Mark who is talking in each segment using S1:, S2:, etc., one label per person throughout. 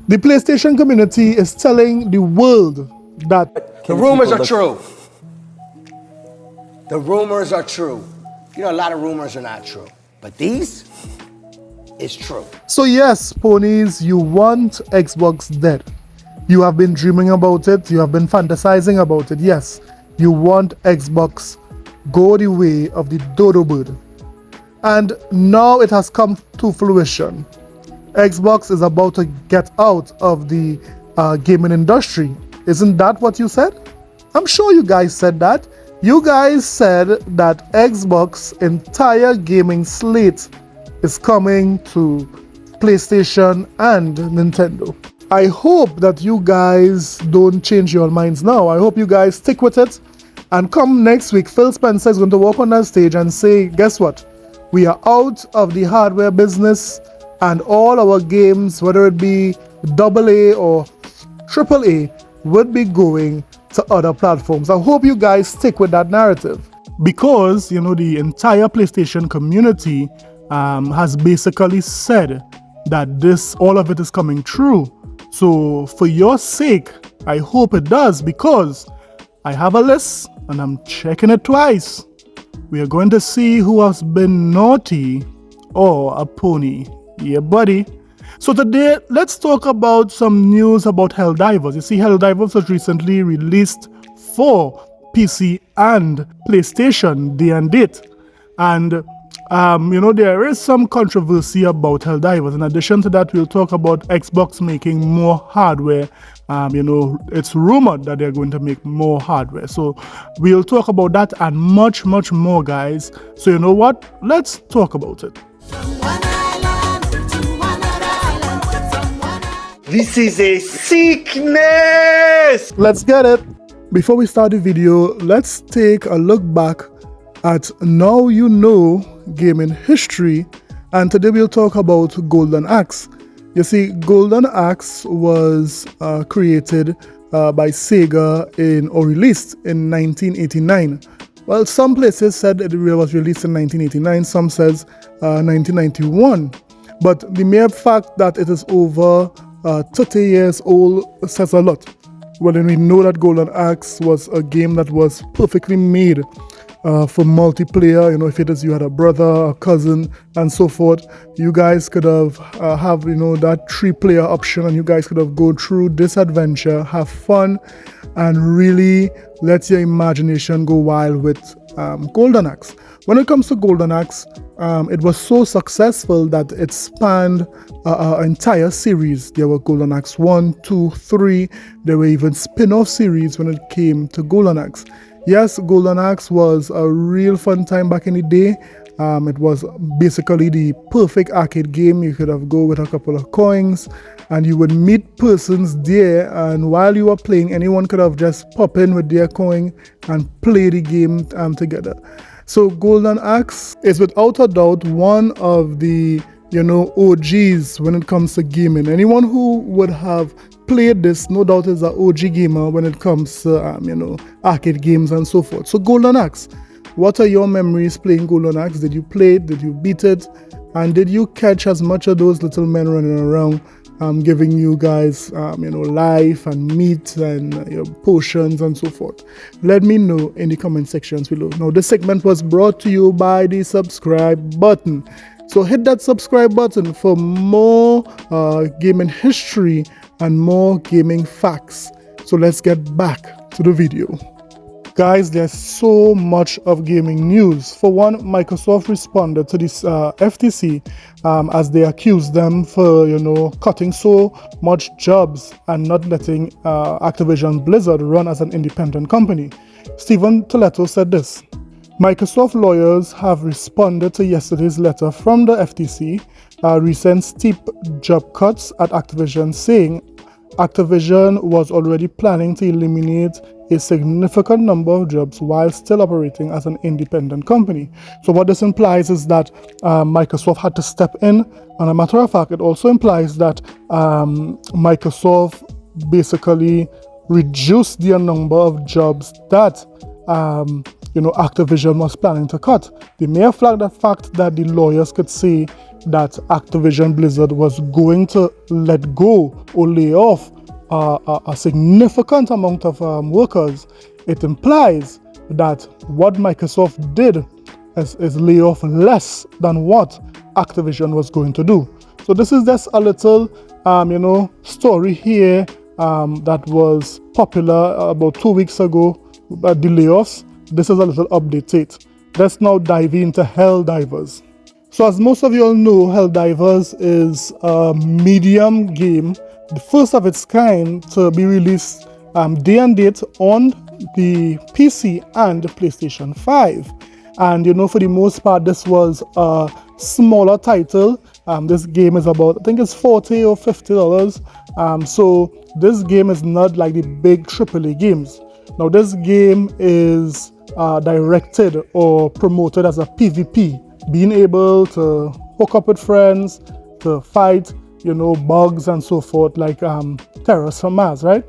S1: The PlayStation community is telling the world that
S2: the rumors are true. The rumors are true. You know, a lot of rumors are not true, but these is true.
S1: So yes, ponies, you want Xbox dead. You have been dreaming about it. You have been fantasizing about it. Yes, you want Xbox go the way of the dodo bird. And now it has come to fruition. Xbox is about to get out of the gaming industry. Isn't that what you said? I'm sure you guys said that. You guys said that Xbox entire gaming slate is coming to PlayStation and Nintendo. I hope that you guys don't change your minds now. I hope you guys stick with it. And come next week, Phil Spencer is going to walk on that stage and say, guess what? We are out of the hardware business and all our games, whether it be AA or AAA, would be going to other platforms. I hope you guys stick with that narrative. Because, you know, the entire PlayStation community has basically said that all of it is coming true. So for your sake, I hope it does, because I have a list and I'm checking it twice. We are going to see who has been naughty or a pony. Yeah, buddy. So today, let's talk about some news about Helldivers. You see, Helldivers was recently released for PC and PlayStation day and date. And you know, there is some controversy about Helldivers. In addition to that, we'll talk about Xbox making more hardware. You know, it's rumored that they're going to make more hardware. So we'll talk about that and much, much more, guys. So you know what? Let's talk about it.
S3: This is a sickness!
S1: Let's get it. Before we start the video, let's take a look back at Now You Know gaming history, and today we'll talk about Golden Axe. You see, Golden Axe was created by Sega or released in 1989. Well, some places said it was released in 1989, some says 1991. But the mere fact that it is over 30 years old says a lot. Well, then we know that Golden Axe was a game that was perfectly made for multiplayer. You know, if it is you had a brother, a cousin, and so forth, you guys could have you know, that 3-player option, and you guys could have go through this adventure, have fun, and really let your imagination go wild with Golden Axe. When it comes to Golden Axe, it was so successful that it spanned an entire series. There were Golden Axe 1, 2, 3. There were even spin-off series when it came to Golden Axe. Yes, Golden Axe was a real fun time back in the day. It was basically the perfect arcade game. You could have go with a couple of coins and you would meet persons there, and while you were playing, anyone could have just pop in with their coin and play the game together. So Golden Axe is without a doubt one of the, you know, OGs when it comes to gaming. Anyone who would have played this, no doubt, is an OG gamer when it comes to, you know, arcade games and so forth. So Golden Axe, what are your memories playing Golden Axe? Did you play it? Did you beat it? And did you catch as much of those little men running around, giving you guys, you know, life and meat and potions and so forth? Let me know in the comment sections below. Now, this segment was brought to you by the subscribe button. So hit that subscribe button for more gaming history and more gaming facts. So let's get back to the video. Guys, there's so much of gaming news. For one, Microsoft responded to this FTC as they accused them for, you know, cutting so much jobs and not letting Activision Blizzard run as an independent company. Stephen Toleto said this: Microsoft lawyers have responded to yesterday's letter from the FTC, recent steep job cuts at Activision, saying Activision was already planning to eliminate a significant number of jobs while still operating as an independent company. So what this implies is that Microsoft had to step in, and a matter of fact, it also implies that Microsoft basically reduced the number of jobs that you know, Activision was planning to cut. The mere fact that the lawyers could say that Activision Blizzard was going to let go or lay off a significant amount of workers, it implies that what Microsoft did is lay off less than what Activision was going to do. So this is just a little, story here that was popular about 2 weeks ago, the layoffs. This is a little update to it. Let's now dive into Helldivers. So as most of you all know, Helldivers is a medium game, the first of its kind to be released day and date on the PC and the PlayStation 5. And for the most part, this was a smaller title. This game is about, I think it's $40 or $50. So this game is not like the big AAA games. Now this game is directed or promoted as a PvP, being able to hook up with friends, to fight, bugs and so forth, like terrorists from Mars, right?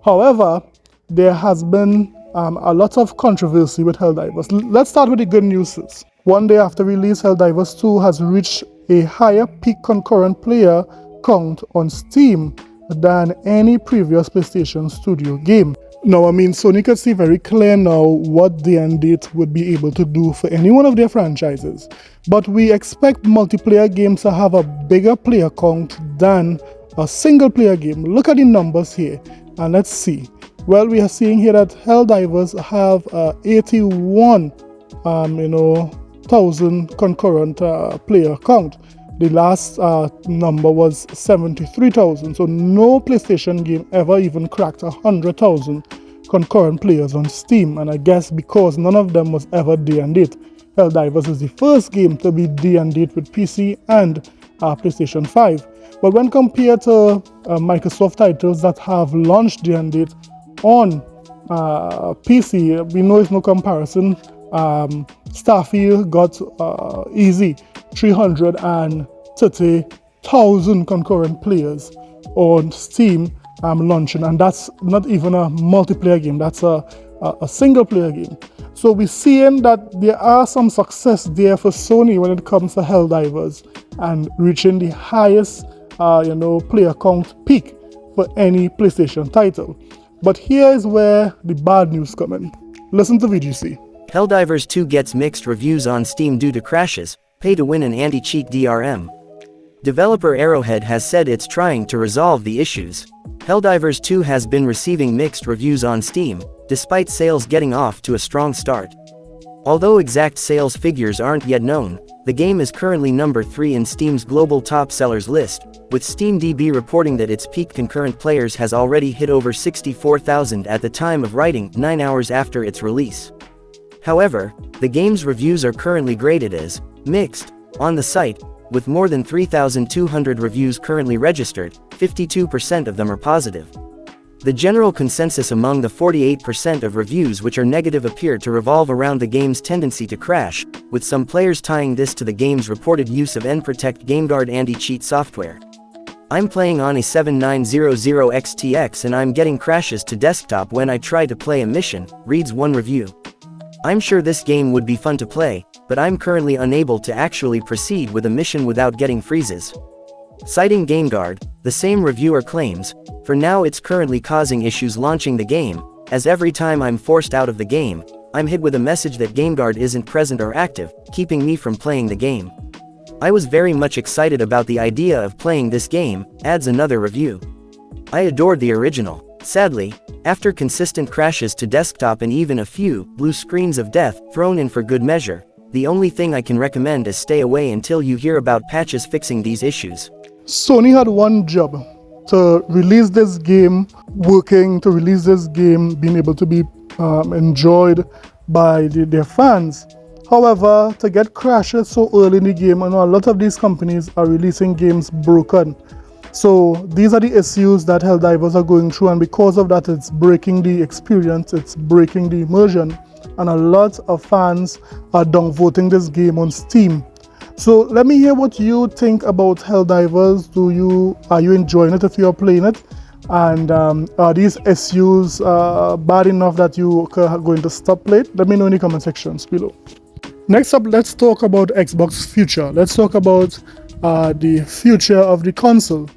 S1: However, there has been a lot of controversy with Helldivers. Let's start with the good news. One day after release, Helldivers 2 has reached a higher peak concurrent player count on Steam than any previous PlayStation Studio game. Now, Sony could see very clear now what day and date would be able to do for any one of their franchises. But we expect multiplayer games to have a bigger player count than a single player game. Look at the numbers here and let's see. Well, we are seeing here that Helldivers have 81,000 concurrent player count. The last number was 73,000. So no PlayStation game ever even cracked 100,000 concurrent players on Steam. And I guess because none of them was ever day and date, Helldivers is the first game to be day and date with PC and PlayStation 5. But when compared to Microsoft titles that have launched day and date on PC, we know it's no comparison. Starfield got easy 330,000 concurrent players on Steam launching, and that's not even a multiplayer game, that's a single player game. So we're seeing that there are some success there for Sony when it comes to Helldivers and reaching the highest player count peak for any PlayStation title. But here is where the bad news come in. Listen to VGC.
S3: Helldivers 2 gets mixed reviews on Steam due to crashes, pay to win an anti-cheat DRM. Developer Arrowhead has said it's trying to resolve the issues. Helldivers 2 has been receiving mixed reviews on Steam, despite sales getting off to a strong start. Although exact sales figures aren't yet known, the game is currently number 3 in Steam's global top sellers list, with SteamDB reporting that its peak concurrent players has already hit over 64,000 at the time of writing, 9 hours after its release. However, the game's reviews are currently graded as mixed on the site, with more than 3,200 reviews currently registered. 52% of them are positive. The general consensus among the 48% of reviews which are negative appear to revolve around the game's tendency to crash, with some players tying this to the game's reported use of NProtect GameGuard anti-cheat software. I'm playing on a 7900 XTX and I'm getting crashes to desktop when I try to play a mission, reads one review. I'm sure this game would be fun to play, but I'm currently unable to actually proceed with a mission without getting freezes. Citing GameGuard, the same reviewer claims, for now it's currently causing issues launching the game, as every time I'm forced out of the game, I'm hit with a message that GameGuard isn't present or active, keeping me from playing the game. I was very much excited about the idea of playing this game, adds another review. I adored the original. Sadly, after consistent crashes to desktop and even a few blue screens of death thrown in for good measure, the only thing I can recommend is stay away until you hear about patches fixing these issues.
S1: Sony had one job: to release this game working, to release this game being able to be enjoyed by their fans. However, to get crashes so early in the game, a lot of these companies are releasing games broken. So these are the issues that Helldivers are going through, and because of that, it's breaking the experience, it's breaking the immersion, and a lot of fans are downvoting this game on Steam. So let me hear what you think about Helldivers. Are you enjoying it if you are playing it? And are these issues bad enough that you are going to stop playing? Let me know in the comment sections below. Next up, let's talk about Xbox future. Let's talk about the future of the console.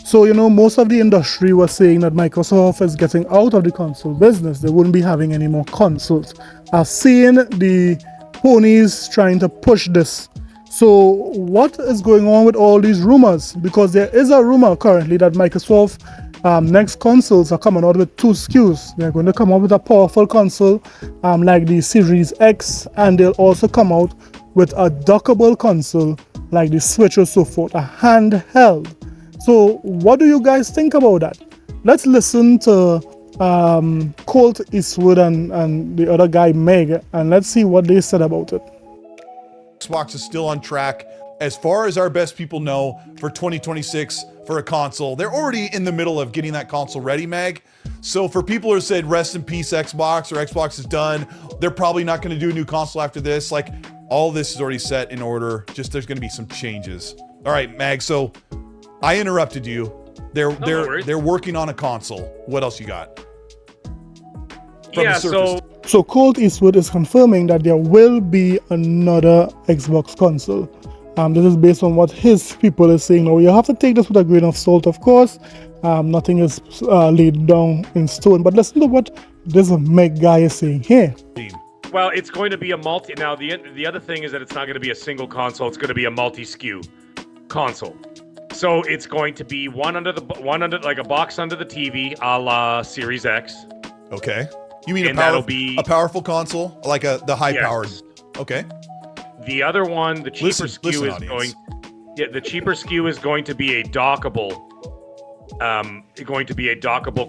S1: So, most of the industry was saying that Microsoft is getting out of the console business. They wouldn't be having any more consoles. I've seen the ponies trying to push this. So, what is going on with all these rumors? Because there is a rumor currently that Microsoft next consoles are coming out with 2 SKUs. They're going to come out with a powerful console like the Series X, and they'll also come out with a dockable console like the Switch or so forth, a handheld. So what do you guys think about that? Let's listen to Colt Eastwood and the other guy Meg, and let's see what they said about it.
S4: Xbox is still on track, as far as our best people know, for 2026 for a console. They're already in the middle of getting that console ready, Mag. So for people who said rest in peace Xbox, or Xbox is done, they're probably not going to do a new console after this. Like, all this is already set in order. Just there's going to be some changes. All right, Mag. So I interrupted you. They're working on a console. What else you got?
S1: So Colt Eastwood is confirming that there will be another Xbox console. This is based on what his people are saying. Now, you have to take this with a grain of salt, of course. Nothing is laid down in stone. But listen to what this Meg guy is saying here.
S5: Well, it's going to be a multi. Now, the other thing is that it's not going to be a single console. It's going to be a multi-SKU console. So it's going to be one under like a box under the TV, a la Series X.
S4: Okay. You mean a powerful console, like the high-powered? Yes. Okay.
S5: The other one, the cheaper SKU is going. Yeah, the cheaper SKU is going to be a dockable.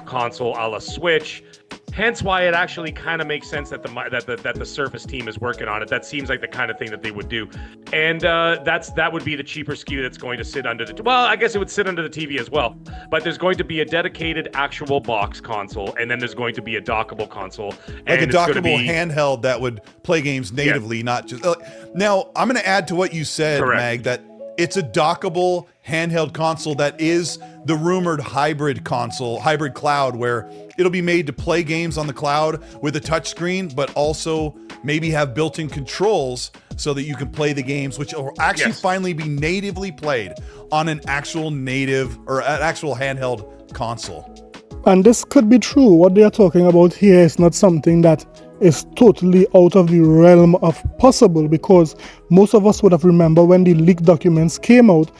S5: Console a la Switch. Hence why it actually kind of makes sense that the Surface team is working on it. That seems like the kind of thing that they would do, and that would be the cheaper SKU that's going to sit under the. Well, I guess it would sit under the TV as well. But there's going to be a dedicated actual box console, and then there's going to be a dockable console,
S4: like a dockable handheld that would play games natively, not just. Now, I'm going to add to what you said, correct, Mag, that it's a dockable handheld console that is the rumored hybrid cloud, where it'll be made to play games on the cloud with a touchscreen, but also maybe have built-in controls so that you can play the games, which will actually finally be natively played on an actual native or an actual handheld console.
S1: And this could be true. What they are talking about here is not something that is totally out of the realm of possible, because most of us would have remembered when the leaked documents came out,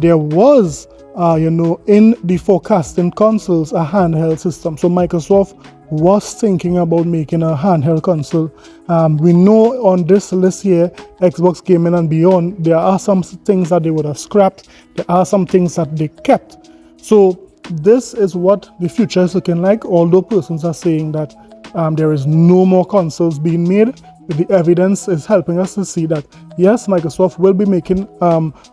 S1: there was in the forecasting consoles a handheld system. So Microsoft was thinking about making a handheld console. We know on this list here, Xbox Gaming and Beyond, there are some things that they would have scrapped. There are some things that they kept. So this is what the future is looking like, although persons are saying that there is no more consoles being made. The evidence is helping us to see that, yes, Microsoft will be making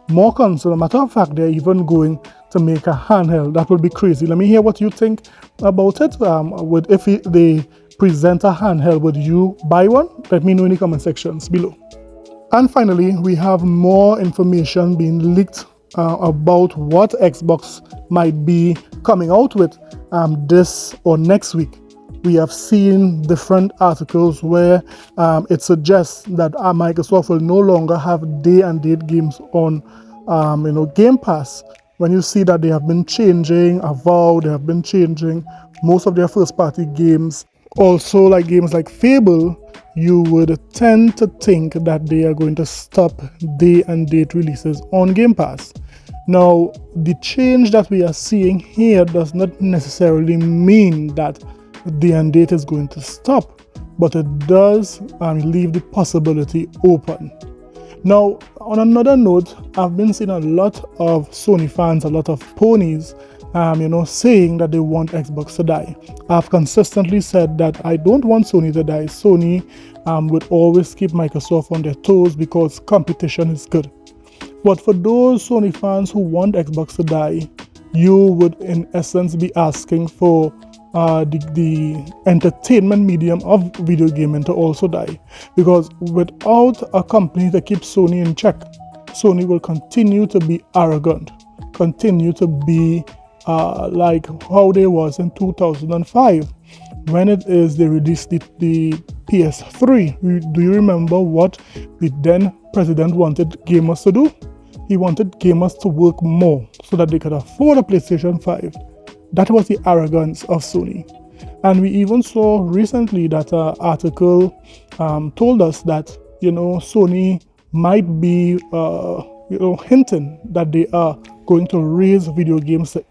S1: more consoles. As a matter of fact, they're even going to make a handheld. That would be crazy. Let me hear what you think about it. If they present a handheld, would you buy one? Let me know in the comment sections below. And finally, we have more information being leaked about what Xbox might be coming out with this or next week. We have seen different articles where it suggests that Microsoft will no longer have day and date games on Game Pass. When you see that they have been changing Avowed, they have been changing most of their first party games. Also, like games like Fable, you would tend to think that they are going to stop day and date releases on Game Pass. Now, the change that we are seeing here does not necessarily mean that day and date is going to stop, but it does leave the possibility open. Now, on another note, I've been seeing a lot of Sony fans, a lot of ponies, saying that they want Xbox to die. I've consistently said that I don't want Sony to die. Sony would always keep Microsoft on their toes because competition is good. But for those Sony fans who want Xbox to die, you would in essence be asking for the entertainment medium of video gaming to also die, because without a company that keeps Sony in check, Sony will continue to be arrogant, continue to be like how they was in 2005 when they released the PS3. Do you remember what the then president wanted gamers to do? he wanted gamers to work more so that they could afford a PlayStation 5. That was the arrogance of Sony. And we even saw recently that an article told us that, Sony might be, hinting that they are going to raise video games to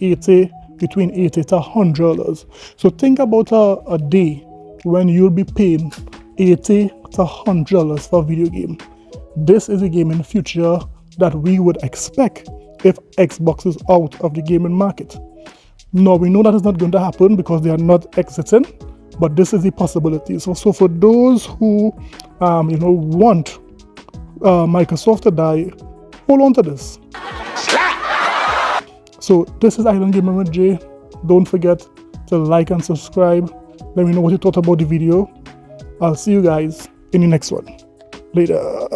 S1: between $80 to $100. So think about a day when you'll be paying $80 to $100 for a video game. This is a gaming future that we would expect if Xbox is out of the gaming market. Now, we know that is not going to happen because they are not exiting, but this is a possibility. So for those who, want Microsoft to die, hold on to this. So this is Island Gaming with Jay. Don't forget to like and subscribe. Let me know what you thought about the video. I'll see you guys in the next one. Later.